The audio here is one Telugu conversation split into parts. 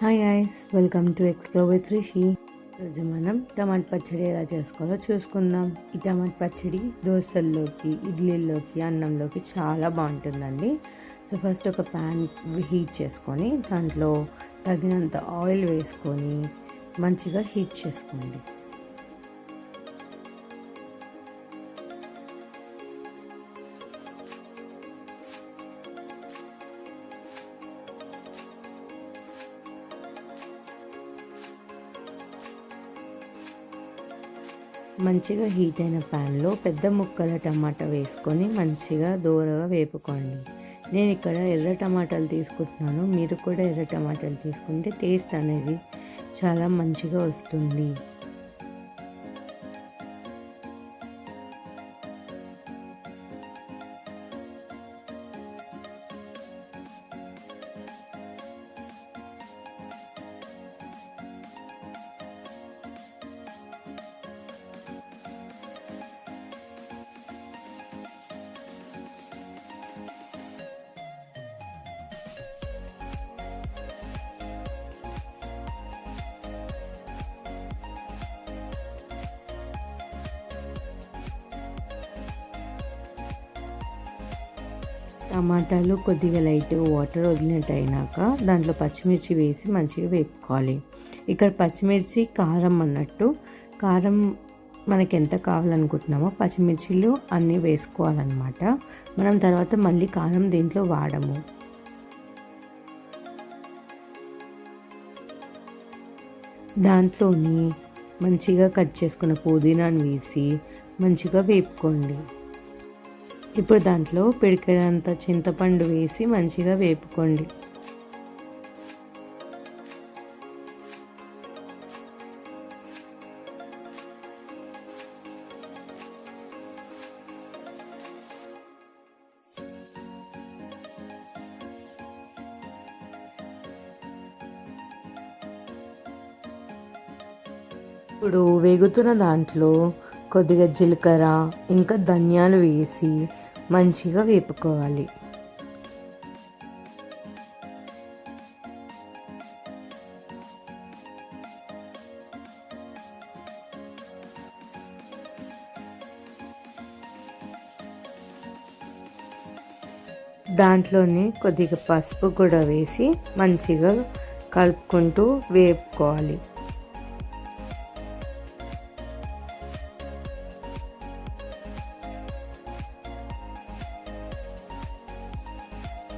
Hi guys, welcome to explore with Rishi. ఈరోజు మనం టమాటా పచ్చడి ఎలా చేసుకోవాలో చూసుకుందాం. ఈ టమాటా పచ్చడి దోశల్లోకి, ఇడ్లీల్లోకి, అన్నంలోకి చాలా బాగుంటుందండి. సో ఫస్ట్ ఒక ప్యాన్ హీట్ చేసుకొని దాంట్లో తగినంత ఆయిల్ వేసుకొని మంచిగా హీట్ చేసుకోండి. మంచిగా హీట్ అయిన ప్యాన్లో పెద్ద ముక్కల టమాటా వేసుకొని మంచిగా దూరగా వేపుకోండి. నేను ఇక్కడ ఎర్ర టమాటాలు తీసుకుంటున్నాను. మీరు కూడా ఎర్ర టమాటాలు తీసుకుంటే టేస్ట్ అనేది చాలా మంచిగా వస్తుంది. టమాటాలు కొద్దిగా లైట్ వాటర్ వదిలినట్టు అయినాక దాంట్లో పచ్చిమిర్చి వేసి మంచిగా వేపుకోవాలి. ఇక్కడ పచ్చిమిర్చి కారం అన్నట్టు, కారం మనకి ఎంత కావాలనుకుంటున్నామో పచ్చిమిర్చిలు అన్నీ వేసుకోవాలన్నమాట. మనం తర్వాత మళ్ళీ కారం దీంట్లో వాడము. దాంట్లోని మంచిగా కట్ చేసుకున్న పుదీనాను వేసి మంచిగా వేపుకోండి. ఇప్పుడు దాంట్లో పిడికెడంత చింతపండు వేసి మంచిగా వేపుకోండి. ఇప్పుడు వేగుతున్న దాంట్లో కొద్దిగా జీలకర్ర ఇంకా ధనియాలు వేసి మంచిగా వేపుకోవాలి. దాంట్లోనే కొద్దిగా పసుపు కూడా వేసి మంచిగా కలుపుకుంటూ వేపుకోవాలి.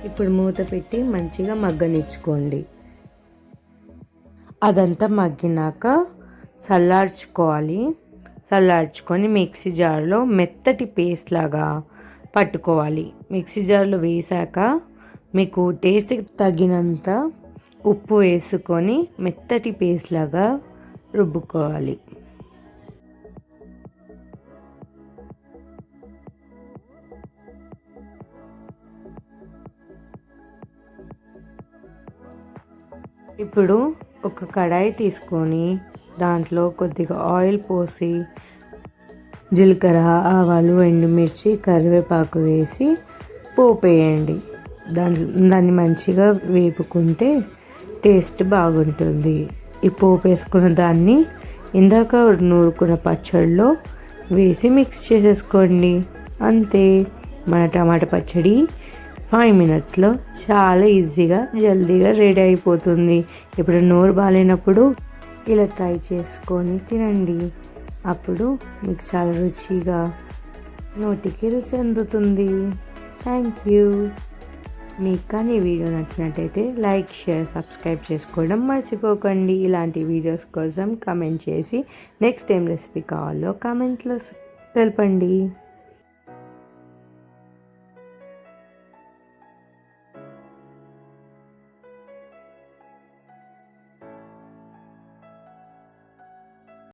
ఇప్పుడు మూత పెట్టి మంచిగా మగ్గనిచ్చుకోండి. అదంతా మగ్గినాక చల్లార్చుకోవాలి. చల్లార్చుకొని మిక్సీ జార్లో మెత్తటి పేస్ట్ లాగా పట్టుకోవాలి. మిక్సీ జార్లో వేసాక మీకు టేస్ట్కి తగినంత ఉప్పు వేసుకొని మెత్తటి పేస్ట్ లాగా రుబ్బుకోవాలి. ఇప్పుడు ఒక కడాయి తీసుకొని దాంట్లో కొద్దిగా ఆయిల్ పోసి జీలకర్ర, ఆవాలు, ఎండుమిర్చి, కరివేపాకు వేసి పోపు వేయండి. దాన్ని మంచిగా వేపుకుంటే టేస్ట్ బాగుంటుంది. ఈ పోపు వేసుకున్న దాన్ని ఇందాక నూరుకున్న పచ్చడిలో వేసి మిక్స్ చేసేసుకోండి. అంతే, మన టమాటా పచ్చడి 5 minutesలో చాలా ఈజీగా జల్దీగా రెడీ అయిపోతుంది. ఇప్పుడు నోరు బాగాలేనప్పుడు ఇలా ట్రై చేసుకొని తినండి. అప్పుడు మీకు చాలా రుచిగా నోటికి రుచి అందుతుంది. Thank you. మీకు కానీ వీడియో నచ్చినట్టయితే లైక్, షేర్, సబ్స్క్రైబ్ చేసుకోవడం మర్చిపోకండి. ఇలాంటి వీడియోస్ కోసం కామెంట్ చేసి నెక్స్ట్ ఏం రెసిపీ కావాలో కామెంట్లో తెలపండి.